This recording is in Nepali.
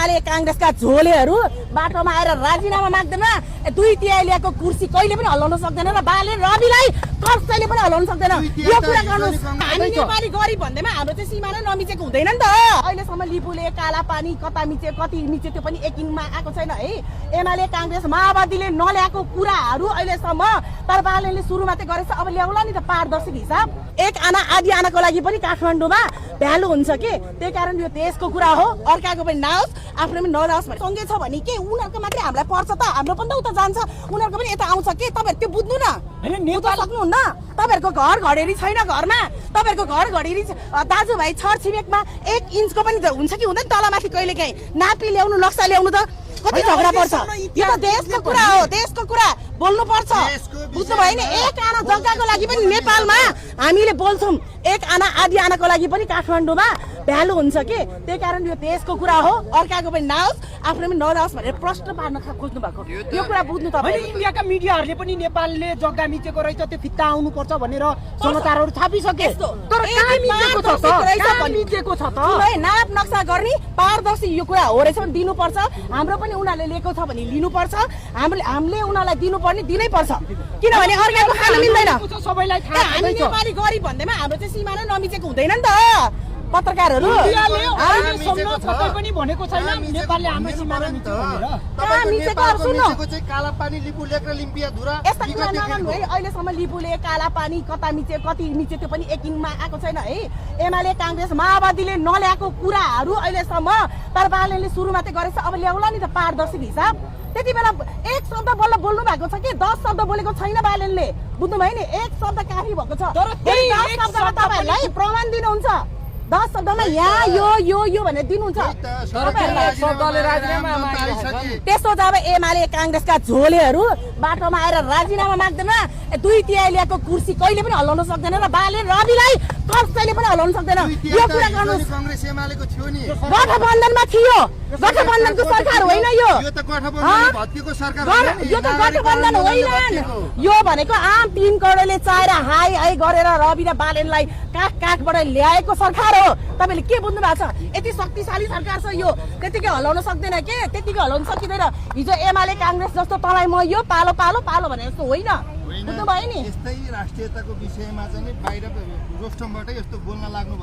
एमाले कांग्रेसका झोलेहरू बाटोमा आएर राजीनामा माग्दैन, दुई तिहाई ल्याएको कुर्सी कहिले पनि हल्लाउन सक्दैन र बाले रविलाई कसैले पनि हल्लाउन सक्दैन। यो कुरा गर्नुहोस्। हामी नेपाली गरिब भन्दैमा हाम्रो चाहिँ सीमा नै नमिचेको हुँदैन नि त। अहिलेसम्म लिपुले काला पानी कता मिच्यो कति मिच्यो त्यो पनि एकिङमा आएको छैन है। एमाले कांग्रेस माओवादीले नल्याएको कुराहरू अहिलेसम्म तर बालेले सुरु मात्रै गरेछ, अब ल्याउला नि त पारदर्शी हिसाब। एक आना आधी आनाको लागि पनि काठमाडौँमा भ्यालु हुन्छ कि, त्यही कारण यो देशको कुरा हो, अर्काको पनि नआओस् आफ्नो पनि नजाओस् भने सँगै छ भने के उनीहरूको मात्रै हामीलाई पर्छ त, हाम्रो पनि त उता जान्छ, उनीहरूको पनि यता आउँछ के? तपाईहरु त्यो बुझ्नु न, बुझ्न सक्नुहुन्न। तपाईहरुको घर घडेरी छैन घरमा, तपाईहरुको घर घडेरी दाजुभाइ छर छिमेकमा 1 इन्चको पनि हुन्छ कि हुँदैन तलमाथि कहिले काहीँ नापी ल्याउनु नक्सा ल्याउनु त कति झगडा पर्छ। यो त देशको कुरा हो, देशको कुरा बोल्नु पर्छ, बुझ्नु भयो नि। एक आना जग्गाको लागि पनि नेपालमा हामीले बोल्छौँ, एक आना आधी आनाको लागि पनि काठमाडौँमा भ्यालु हुन्छ कि, त्यही कारण यो देशको कुरा हो, अर्काको पनि नआओस् आफ्नो पनि नजाओस् भनेर प्रश्न पार्न खोज्नु भएको, यो कुरा बुझ्नु तपाईँ। इन्डियाका मिडियाहरूले पनि नेपालले जग्गा मिचेको रहेछ त्यो फित्ता आउनु पर्छ भनेर समाचारहरू छापिसके, तर कहाँ मिचेको छ त? नाप नक्सा गर्ने पारदर्शी यो कुरा हो रहेछ भने दिनुपर्छ। हाम्रो पनि उनीहरूले लिएको छ भने लिनुपर्छ, हामीले उनीहरूलाई दिनुपर्ने दिनै पर्छ, किनभने अर्काको खान मिल्दैन। सबैलाई थाहा हामी नेपाली गरिब भन्दैमा हाम्रो चाहिँ सीमा नै नमिचेको हुँदैन नि त। पत्रकारहरू पनि भनेको छैन नेपालले हाम्रो सीमा मिच्यो भनेर। काला पानी लिपु लेक र लिम्पिया धुरा यस्ता कुरा नगर्नु है। अहिलेसम्म लिपुले काला पानी कता मिच्यो कति मिच्यो त्यो पनि एकिङमा आएको छैन है। एमाले कांग्रेस माओवादीले नल्याएको कुराहरू अहिलेसम्म तर बालेले सुरु मात्रै गरेछ, अब ल्याउला नि त पारदर्शी हिसाब। त्यति बेला एक शब्द बल्ल बोल्नु भएको छ कि 10 शब्द बोलेको छैन बालेनले, बुझ्नु भयो नि। एक शब्द काफी भएको छ, तर 10 शब्दमा तपाईहरुलाई प्रमाण दिनुहुन्छ। 10 शब्दमा यहाँ यो भनेर दिनुहुन्छ। त्यस्तो त अब एमाले कांग्रेसका झोलेहरू बाटोमा आएर राजीनामा माग्दैन, दुई तिहाई ल्याएको कुर्सी कहिले पनि हल्लाउन सक्दैन र बाले रविलाई कसैले पनि हल्लाउन सक्दैन। यो कुरा गर्नुहोस्। कांग्रेस एमालेको थियो नि, गठबन्धनमा थियो, गठबन्धनको सरकार होइन यो। यो त गठबन्धन भत्किएको सरकार हो, यो त गठबन्धन होइन। यो भनेको आम 3 करोडले चाहेर हाई हाई गरेर रवि र बालेनलाई काखबाट ल्याएको सरकार हो। तपाईले के बुझ्नु भएको छ? यति शक्तिशाली सरकार छ यो, त्यतिकै हल्लाउन सक्दैन के? त्यतिकै हल्लाउन सकिँदैन। हिजो एमाले कांग्रेस जस्तो तँलाई म यो पालो पालो पालो भने जस्तो होइन, बुझ्नु भयो नि। यस्तै राष्ट्रियताको विषयमा चाहिँ बाहिर रोस्टमबाटै यस्तो बोल्न लाग्नु